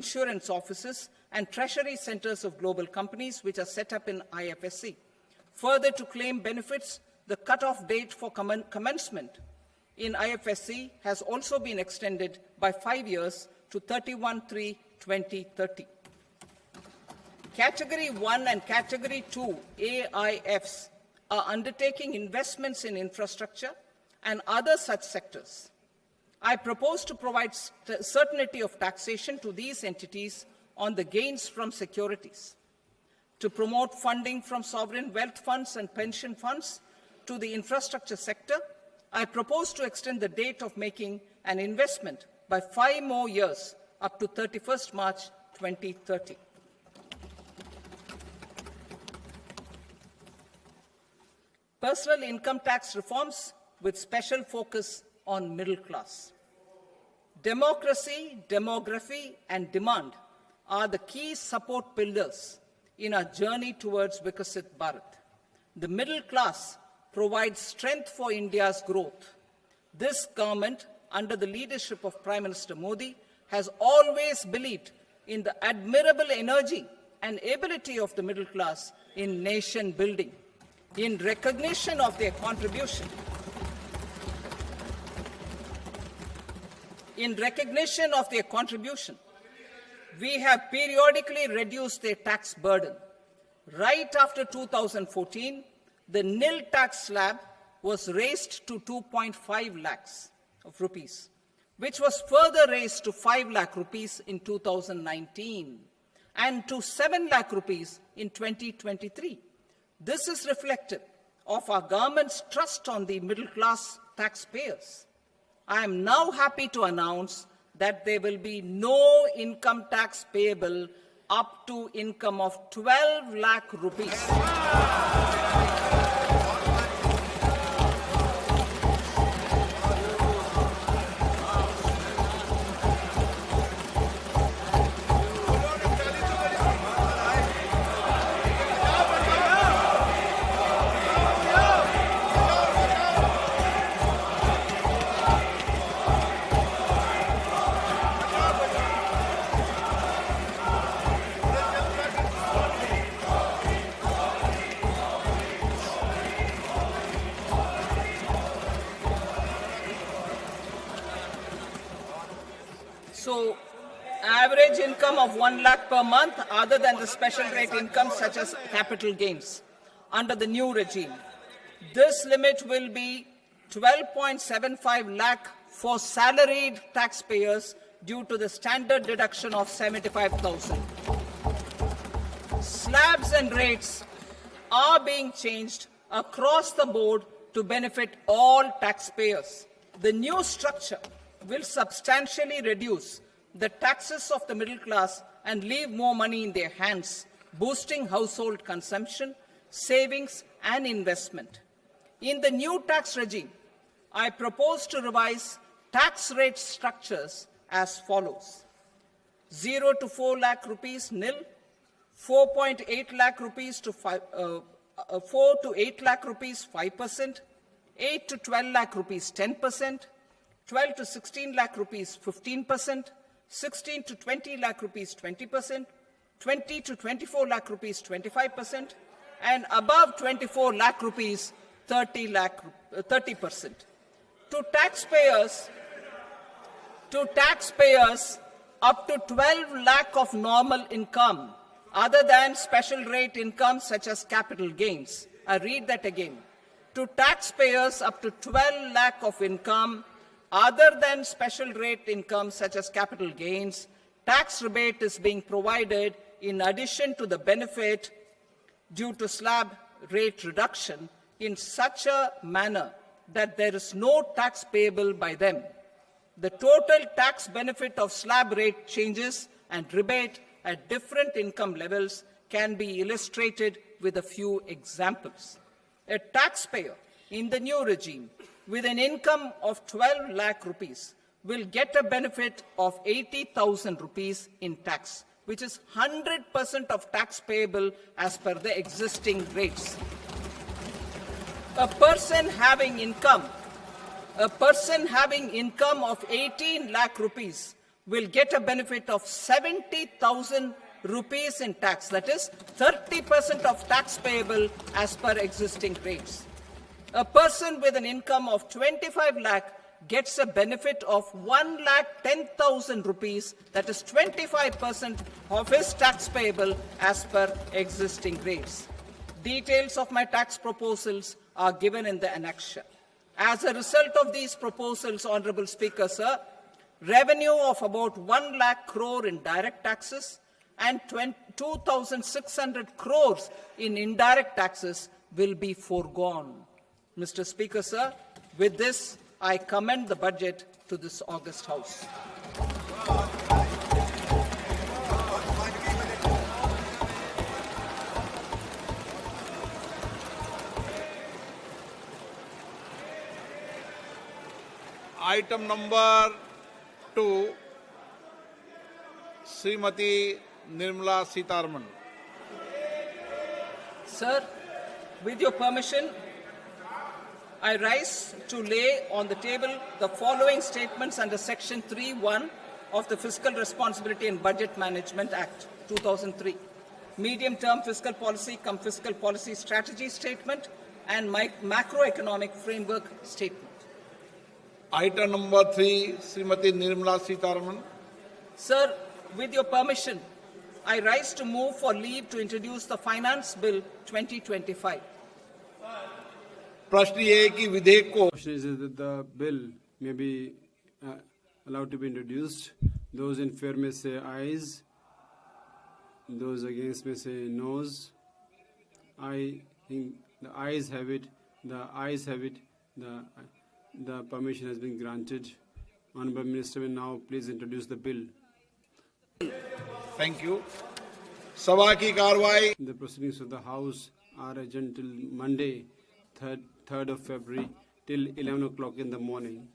insurance offices and treasury centers of global companies which are set up in IFSC. Further, to claim benefits, the cut-off date for commencement in IFSC has also been extended by 5 years to 31/3/2030. Category 1 and Category 2 AIFs are undertaking investments in infrastructure and other such sectors. I propose to provide certainty of taxation to these entities on the gains from securities, to promote funding from sovereign wealth funds and pension funds to the infrastructure sector. I propose to extend the date of making an investment by 5 more years up to 31st March 2030. Personal income tax reforms with special focus on middle class. Democracy, demography, and demand are the key support pillars in our journey towards Vikasit Bharat. The middle class provides strength for India's growth. This government, under the leadership of Prime Minister Modi, has always believed in the admirable energy and ability of the middle class in nation building. In recognition of their contribution, we have periodically reduced their tax burden. Right after 2014, the nil tax slab was raised to 2.5 lakhs of rupees, which was further raised to 5 lakh rupees in 2019 and to 7 lakh rupees in 2023. This is reflective of our government's trust on the middle-class taxpayers. I am now happy to announce that there will be no income tax payable up to income of 12 lakh rupees. So, average income of 1 lakh per month other than the special rate income such as capital gains under the new regime. This limit will be 12.75 lakh for salaried taxpayers due to the standard deduction of 75,000. Slabs and rates are being changed across the board to benefit all taxpayers. The new structure will substantially reduce the taxes of the middle class and leave more money in their hands, boosting household consumption, savings, and investment. In the new tax regime, I propose to revise tax rate structures as follows: 0 to 4 lakh rupees nil, 4.8 lakh rupees to 4 to 8 lakh rupees 5%, 8 to 12 lakh rupees 10%, 12 to 16 lakh rupees 15%, 16 to 20 lakh rupees 20%, 20 to 24 lakh rupees 25%, and above 24 lakh rupees 30%. To taxpayers up to 12 lakh of normal income, other than special rate income such as capital gains. I read that again. To taxpayers up to 12 lakh of income, other than special rate income such as capital gains, tax rebate is being provided in addition to the benefit due to slab rate reduction in such a manner that there is no tax payable by them. The total tax benefit of slab rate changes and rebate at different income levels can be illustrated with a few examples. A taxpayer in the new regime with an income of 12 lakh rupees will get a benefit of 80,000 rupees in tax, which is 100% of tax payable as per the existing rates. A person having income of 18 lakh rupees will get a benefit of 70,000 rupees in tax, that is 30% of tax payable as per existing rates. A person with an income of 25 lakh gets a benefit of 1,10,000 rupees, that is 25% of his tax payable as per existing rates. Details of my tax proposals are given in the annexure. As a result of these proposals, Honorable Speaker, sir, revenue of about 1 lakh crore in direct taxes and 2,600 crores in indirect taxes will be foregone. Mr. Speaker, sir, with this, I commend the budget to this august House. Item number 2, Srimati Nirmala Sitharaman. Sir, with your permission, I rise to lay on the table the following statements under Section 3(1) of the Fiscal Responsibility and Budget Management Act 2003. Medium-term fiscal policy cum fiscal policy strategy statement and macroeconomic framework statement. Item number 3, Srimati Nirmala Sitharaman. Sir, with your permission, I rise to move for leave to introduce the Finance Bill 2025. प्रश्न ये है कि विधेयक को Question is that the bill may be allowed to be introduced. Those in favor may say ayes. Those against may say noes. I think the ayes have it. The ayes have it. The permission has been granted. Honorable Minister will now please introduce the bill. Thank you. सभा की कार्रवाई The proceedings of the House are adjourned till Monday, 3rd of February, till 11 o'clock in the morning.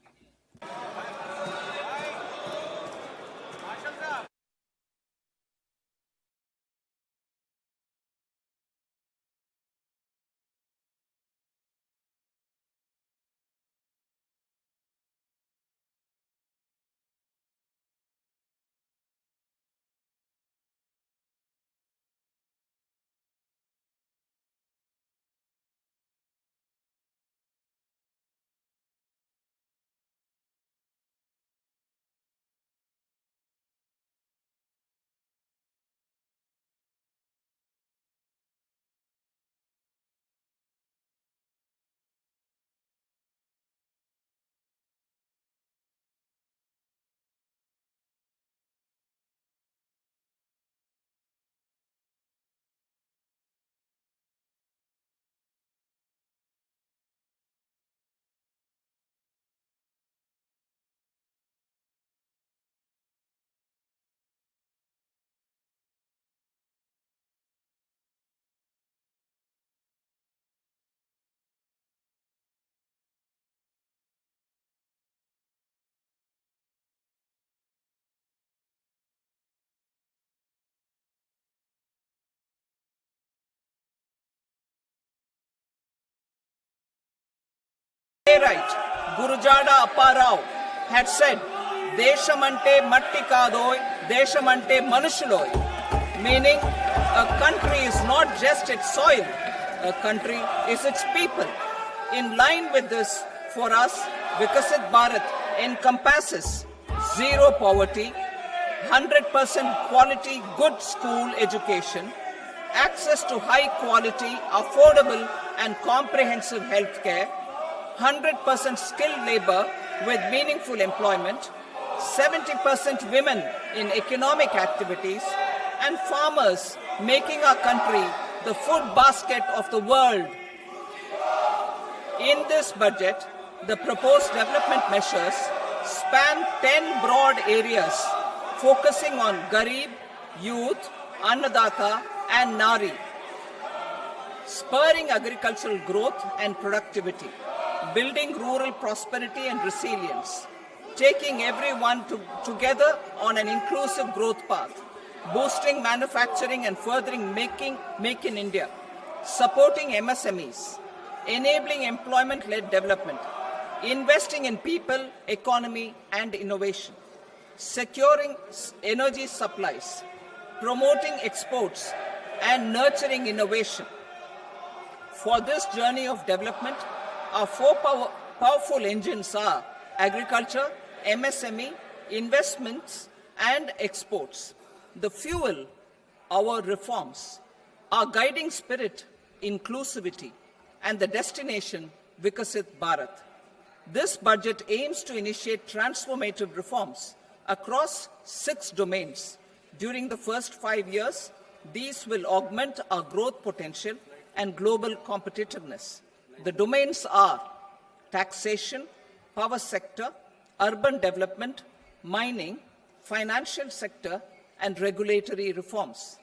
Right, Gurujada Apparao had said, Deshamante matti kadoy, Deshamante manushuloy, meaning a country is not just its soil, a country is its people. In line with this, for us, Vikasit Bharat encompasses zero poverty, 100% quality good school education, access to high quality, affordable and comprehensive health care, 100% skilled labor with meaningful employment, 70% women in economic activities, and farmers making our country the food basket of the world. In this budget, the proposed development measures span 10 broad areas focusing on Garib, youth, Annadata and Nari, spurring agricultural growth and productivity, building rural prosperity and resilience, taking everyone together on an inclusive growth path, boosting manufacturing and furthering Make in India, supporting MSMEs, enabling employment-led development, investing in people, economy and innovation, securing energy supplies, promoting exports, and nurturing innovation. For this journey of development, our four powerful engines are agriculture, MSME, investments, and exports. The fuel, our reforms, our guiding spirit, inclusivity, and the destination, Vikasit Bharat. This budget aims to initiate transformative reforms across 6 domains. During the first 5 years, these will augment our growth potential and global competitiveness. The domains are taxation, power sector, urban development, mining, financial sector, and regulatory reforms.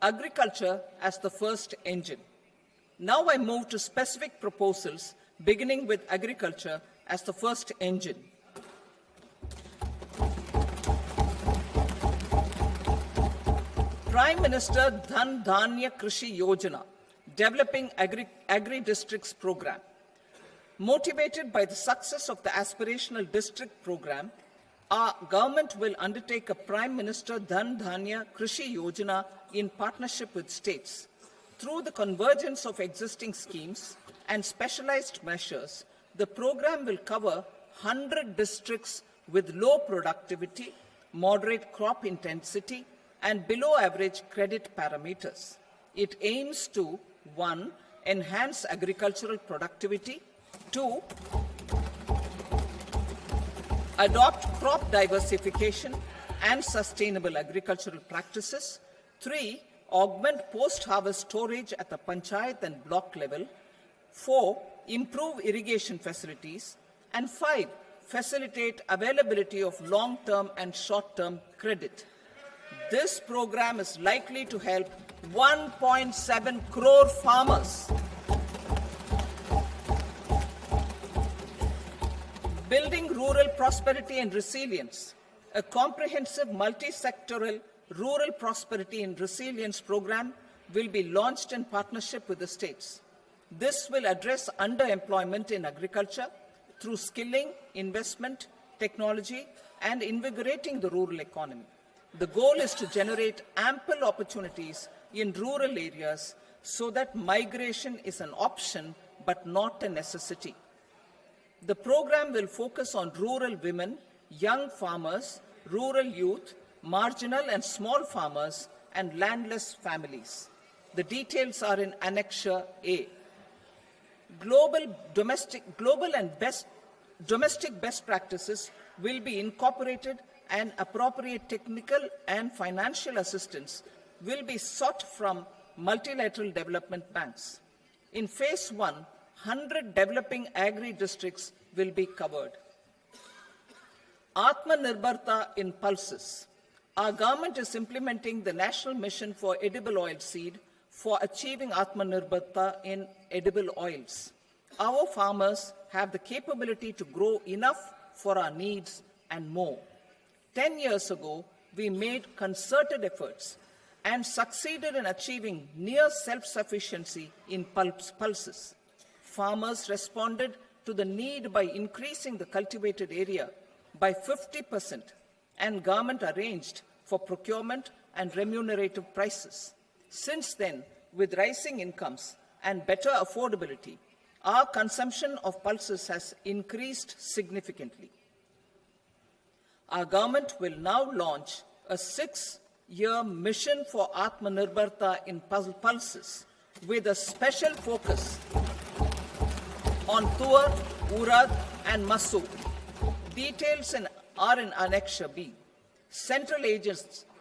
Agriculture as the first engine. Now I move to specific proposals, beginning with agriculture as the first engine. Prime Minister Dhan Dhanya Krishi Yojana, Developing Agri-Districts Program. Motivated by the success of the Aspirational District Program, our government will undertake a Prime Minister Dhan Dhanya Krishi Yojana in partnership with states. Through the convergence of existing schemes and specialized measures, the program will cover 100 districts with low productivity, moderate crop intensity, and below average credit parameters. It aims to 1. Enhance agricultural productivity, 2. Adopt crop diversification and sustainable agricultural practices, 3. Augment post-harvest storage at the panchayat and block level, 4. Improve irrigation facilities, and 5. Facilitate availability of long-term and short-term credit. This program is likely to help 1.7 crore farmers. Building rural prosperity and resilience. A comprehensive multi-sectoral rural prosperity and resilience program will be launched in partnership with the states. This will address underemployment in agriculture through skilling, investment, technology, and invigorating the rural economy. The goal is to generate ample opportunities in rural areas so that migration is an option but not a necessity. The program will focus on rural women, young farmers, rural youth, marginal and small farmers, and landless families. The details are in Annexure A. Domestic best practices will be incorporated, and appropriate technical and financial assistance will be sought from multilateral development banks. In Phase 1, 100 developing agri-districts will be covered. Atmanirbharta in pulses. Our government is implementing the National Mission for Edible Oilseed for achieving Atmanirbharta in edible oils. Our farmers have the capability to grow enough for our needs and more. 10 years ago, we made concerted efforts and succeeded in achieving near self-sufficiency in pulses. Farmers responded to the need by increasing the cultivated area by 50%, and government arranged for procurement and remunerative prices. Since then, with rising incomes and better affordability, our consumption of pulses has increased significantly. Our government will now launch a 6-year mission for Atmanirbharta in pulses with a special focus on Tuar, Urad, and Masoor. Details are in Annexure B. Central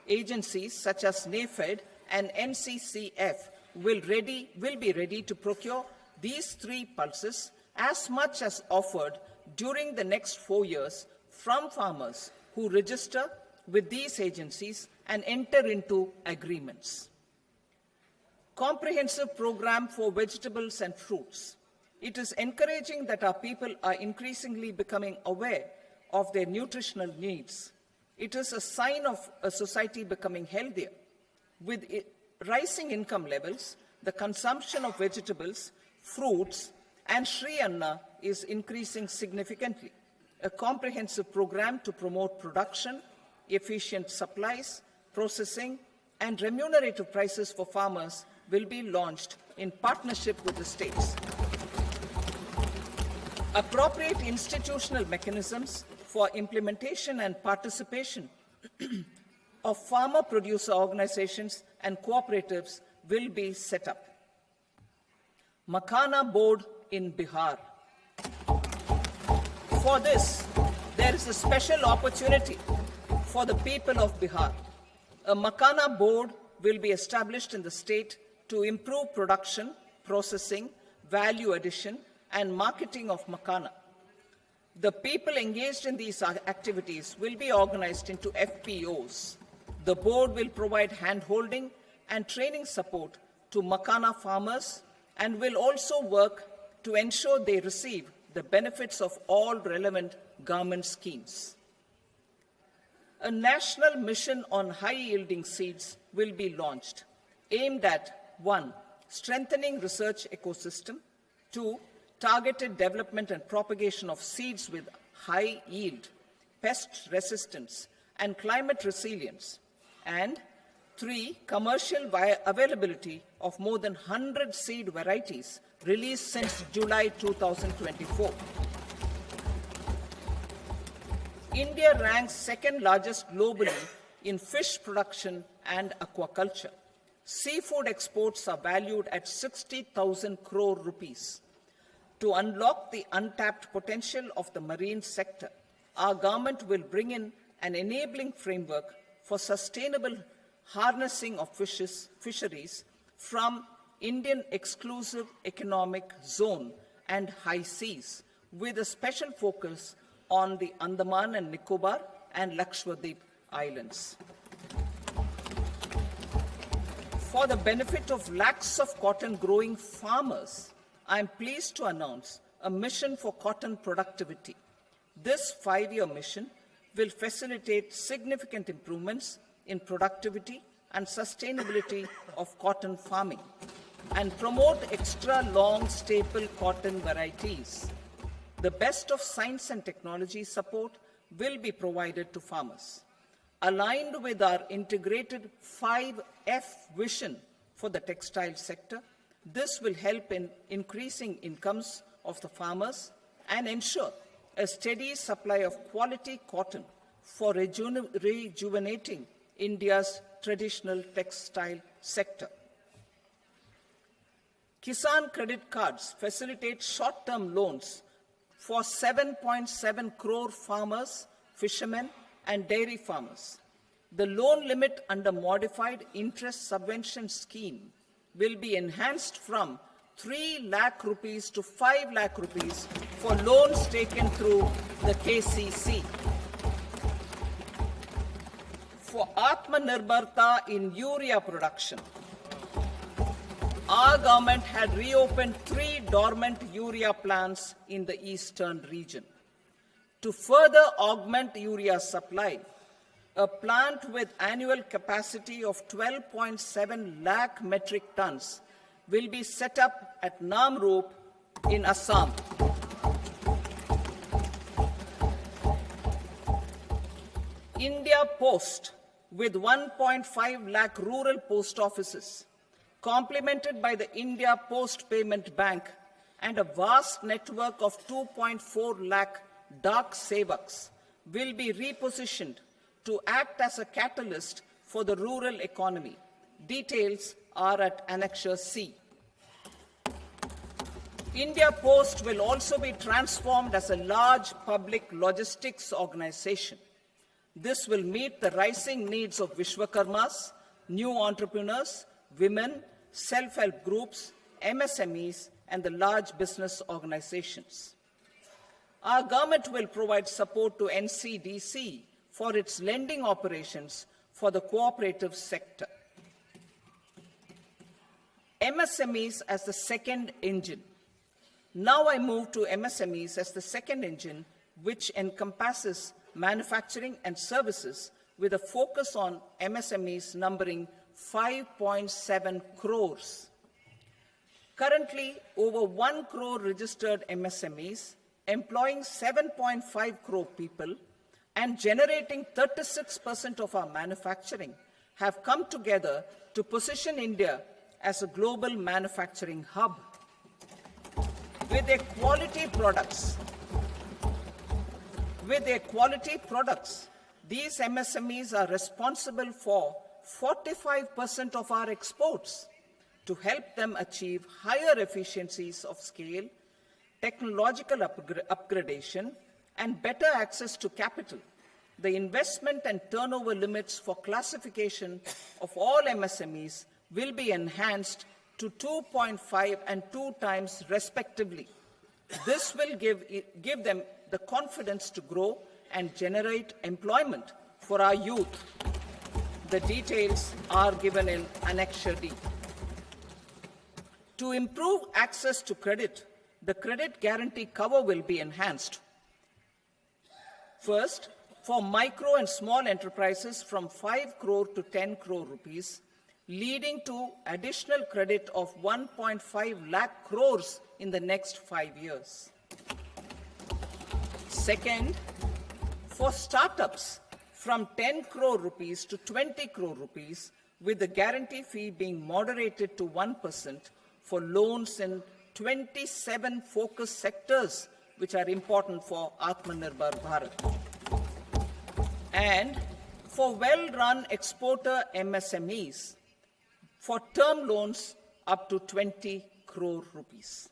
agencies such as NAFED and NCCF will be ready to procure these 3 pulses as much as offered during the next 4 years from farmers who register with these agencies and enter into agreements. Comprehensive program for vegetables and fruits. It is encouraging that our people are increasingly becoming aware of their nutritional needs. It is a sign of a society becoming healthier. With rising income levels, the consumption of vegetables, fruits, and Sri Anna is increasing significantly. A comprehensive program to promote production, efficient supplies, processing, and remunerative prices for farmers will be launched in partnership with the states. Appropriate institutional mechanisms for implementation and participation of farmer producer organizations and cooperatives will be set up. Makhana Board in Bihar. For this, there is a special opportunity for the people of Bihar. A Makhana Board will be established in the state to improve production, processing, value addition, and marketing of makhana. The people engaged in these activities will be organized into FPOs. The board will provide hand-holding and training support to makhana farmers and will also work to ensure they receive the benefits of all relevant government schemes. A national mission on high-yielding seeds will be launched, aimed at 1. Strengthening research ecosystem, 2. Targeted development and propagation of seeds with high yield, pest resistance, and climate resilience, and 3. Commercial availability of more than 100 seed varieties released since July 2024. India ranks second largest globally in fish production and aquaculture. Seafood exports are valued at 60,000 crore rupees. To unlock the untapped potential of the marine sector, our government will bring in an enabling framework for sustainable harnessing of fisheries from Indian exclusive economic zone and high seas, with a special focus on the Andaman and Nicobar and Lakshadweep Islands. For the benefit of lakhs of cotton growing farmers, I am pleased to announce a mission for cotton productivity. This 5-year mission will facilitate significant improvements in productivity and sustainability of cotton farming and promote extra long staple cotton varieties. The best of science and technology support will be provided to farmers. Aligned with our integrated 5F vision for the textile sector, this will help in increasing incomes of the farmers and ensure a steady supply of quality cotton for rejuvenating India's traditional textile sector. Kisan credit cards facilitate short-term loans for 7.7 crore farmers, fishermen, and dairy farmers. The loan limit under modified interest subvention scheme will be enhanced from 3 lakh rupees to 5 lakh rupees for loans taken through the KCC. For Atmanirbharta in urea production, our government had reopened 3 dormant urea plants in the eastern region. To further augment urea supply, a plant with annual capacity of 12.7 lakh metric tons will be set up at Namrup in Assam. India Post, with 1.5 lakh rural post offices, complemented by the India Post Payment Bank and a vast network of 2.4 lakh Dak Sevaks, will be repositioned to act as a catalyst for the rural economy. Details are at Annexure C. India Post will also be transformed as a large public logistics organization. This will meet the rising needs of Vishwakarmas, new entrepreneurs, women, self-help groups, MSMEs, and the large business organizations. Our government will provide support to NCDC for its lending operations for the cooperative sector. MSMEs as the second engine. Now I move to MSMEs as the second engine, which encompasses manufacturing and services with a focus on MSMEs numbering 5.7 crores. Currently, over 1 crore registered MSMEs employing 7.5 crore people and generating 36% of our manufacturing, have come together to position India as a global manufacturing hub. With their quality products, these MSMEs are responsible for 45% of our exports. To help them achieve higher efficiencies of scale, technological upgradation, and better access to capital, the investment and turnover limits for classification of all MSMEs will be enhanced to 2.5 and 2 times respectively. This will give them the confidence to grow and generate employment for our youth. The details are given in Annexure D. To improve access to credit, the credit guarantee cover will be enhanced. First, for micro and small enterprises from 5 crore to 10 crore rupees, leading to additional credit of 1.5 lakh crores in the next 5 years. Second, for startups from 10 crore rupees to 20 crore rupees, with the guarantee fee being moderated to 1% for loans in 27 focus sectors which are important for Atmanirbhar Bharat. And for well-run exporter MSMEs, for term loans up to 20 crore rupees.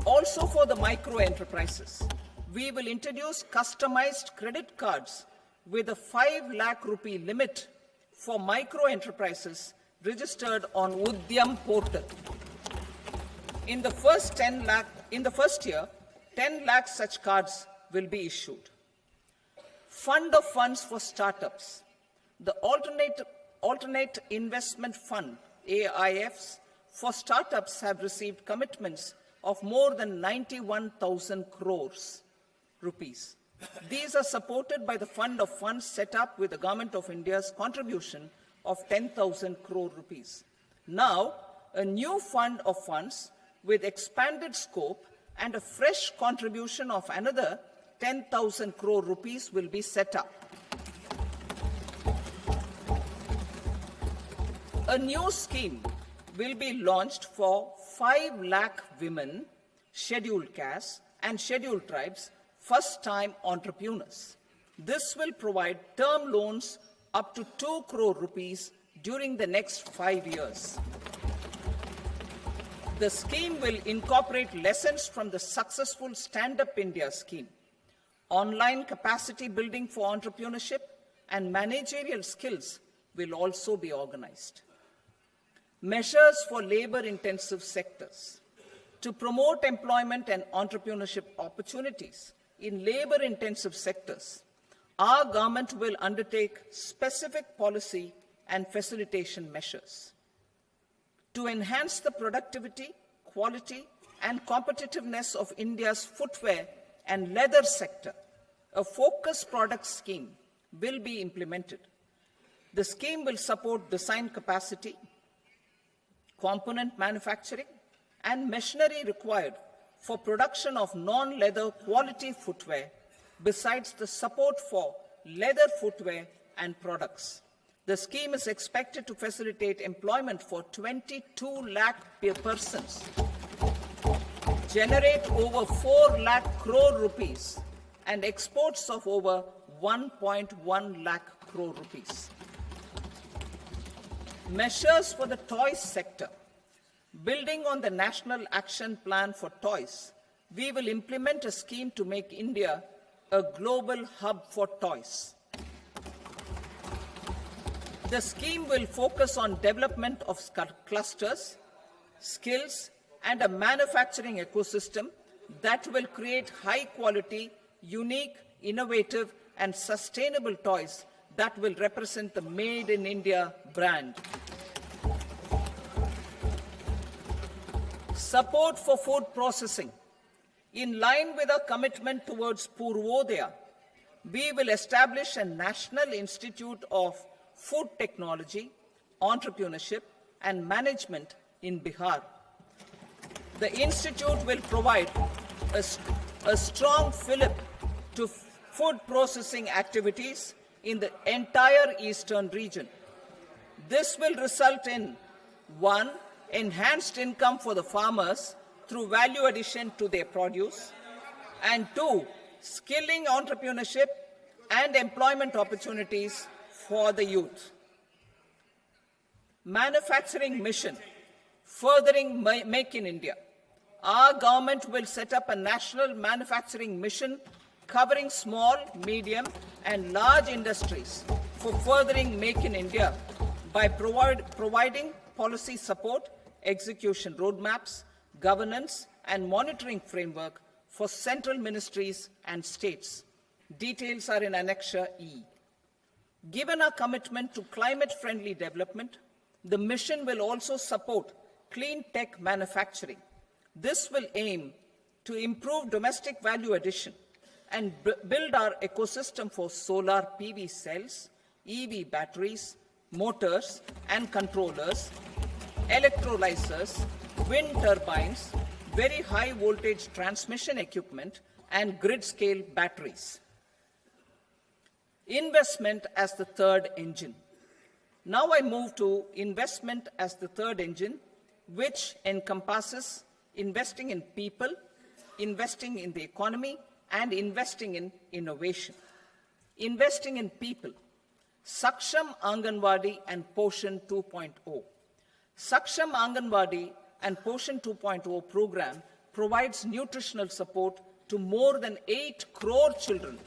Also for the micro enterprises, we will introduce customized credit cards with a 5 lakh rupee limit for micro enterprises registered on Udyam portal. In the first year, 10 lakh such cards will be issued. Fund of funds for startups. The alternate investment fund, AIFs, for startups have received commitments of more than 91,000 crores rupees. These are supported by the fund of funds set up with the Government of India's contribution of 10,000 crore rupees. Now, a new fund of funds with expanded scope and a fresh contribution of another 10,000 crore rupees will be set up. A new scheme will be launched for 5 lakh women, scheduled castes and scheduled tribes, first-time entrepreneurs. This will provide term loans up to 2 crore rupees during the next 5 years. The scheme will incorporate lessons from the successful Stand Up India scheme. Online capacity building for entrepreneurship and managerial skills will also be organized. Measures for labor-intensive sectors. To promote employment and entrepreneurship opportunities in labor-intensive sectors, our government will undertake specific policy and facilitation measures. To enhance the productivity, quality, and competitiveness of India's footwear and leather sector, a focused product scheme will be implemented. The scheme will support design capacity, component manufacturing, and machinery required for production of non-leather quality footwear, besides the support for leather footwear and products. The scheme is expected to facilitate employment for 22 lakh persons, generate over 4 lakh crore rupees, and exports of over 1.1 lakh crore rupees. Measures for the toys sector. Building on the National Action Plan for Toys, we will implement a scheme to make India a global hub for toys. The scheme will focus on development of clusters, skills, and a manufacturing ecosystem that will create high-quality, unique, innovative, and sustainable toys that will represent the Made in India brand. Support for food processing. In line with our commitment towards Purvodaya, we will establish a National Institute of Food Technology, Entrepreneurship and Management in Bihar. The institute will provide a strong fillip to food processing activities in the entire eastern region. This will result in 1. Enhanced income for the farmers through value addition to their produce, and 2. Skilling entrepreneurship and employment opportunities for the youth. Manufacturing mission, furthering Make in India. Our government will set up a national manufacturing mission covering small, medium, and large industries for furthering Make in India by providing policy support, execution roadmaps, governance, and monitoring framework for central ministries and states. Details are in Annexure E. Given our commitment to climate-friendly development, the mission will also support clean tech manufacturing. This will aim to improve domestic value addition and build our ecosystem for solar PV cells, EV batteries, motors and controllers, electrolyzers, wind turbines, very high voltage transmission equipment, and grid-scale batteries. Investment as the third engine. Now I move to investment as the third engine, which encompasses investing in people, investing in the economy, and investing in innovation. Investing in people. Saksham Anganwadi and Poshan 2.0. Saksham Anganwadi and Poshan 2.0 program provides nutritional support to more than 8 crore children,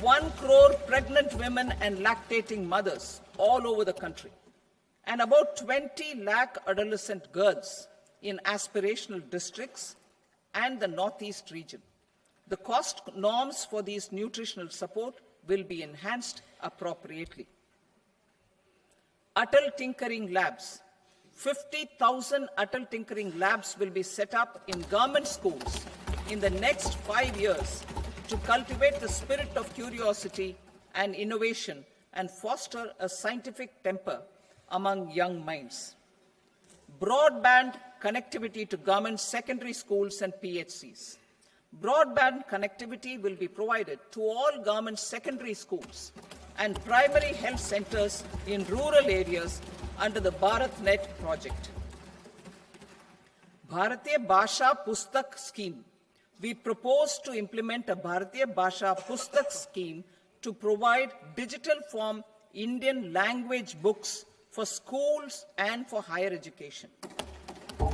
1 crore pregnant women and lactating mothers all over the country, and about 20 lakh adolescent girls in aspirational districts and the Northeast region. The cost norms for these nutritional support will be enhanced appropriately. Atal Tinkering Labs. 50,000 Atal Tinkering Labs will be set up in government schools in the next 5 years to cultivate the spirit of curiosity and innovation and foster a scientific temper among young minds. Broadband connectivity to government secondary schools and PHCs. Broadband connectivity will be provided to all government secondary schools and primary health centers in rural areas under the BharatNet project. Bharatiya Bhasha Pustak scheme. We propose to implement a Bharatiya Bhasha Pustak scheme to provide digital form Indian language books for schools and for higher education.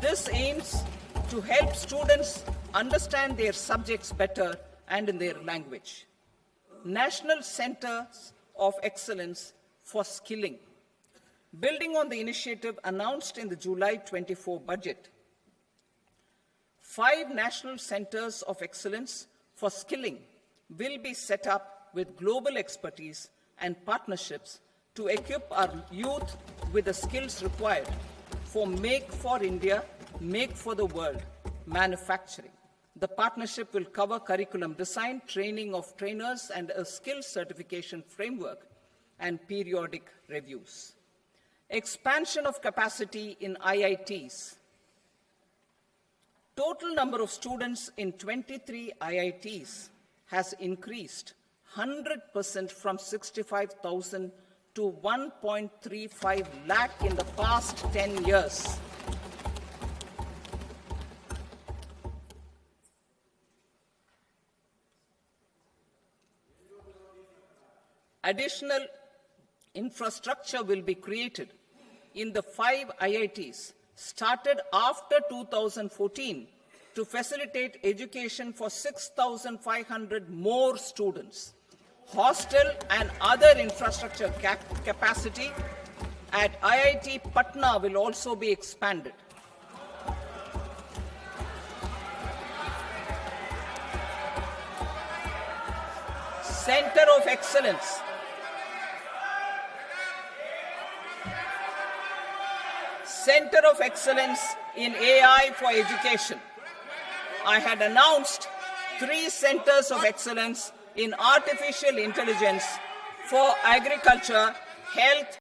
This aims to help students understand their subjects better and in their language. National Centers of Excellence for Skilling. Building on the initiative announced in the July 24 budget, 5 national centers of excellence for skilling will be set up with global expertise and partnerships to equip our youth with the skills required for Make for India, Make for the World manufacturing. The partnership will cover curriculum design, training of trainers, and a skills certification framework and periodic reviews. Expansion of capacity in IITs. Total number of students in 23 IITs has increased 100% from 65,000 to 1.35 lakh in the past 10 years. Additional infrastructure will be created in the 5 IITs started after 2014 to facilitate education for 6,500 more students. Hostel and other infrastructure capacity at IIT Patna will also be expanded. Center of Excellence. Center of Excellence in AI for Education. I had announced 3 centers of excellence in artificial intelligence for agriculture, health,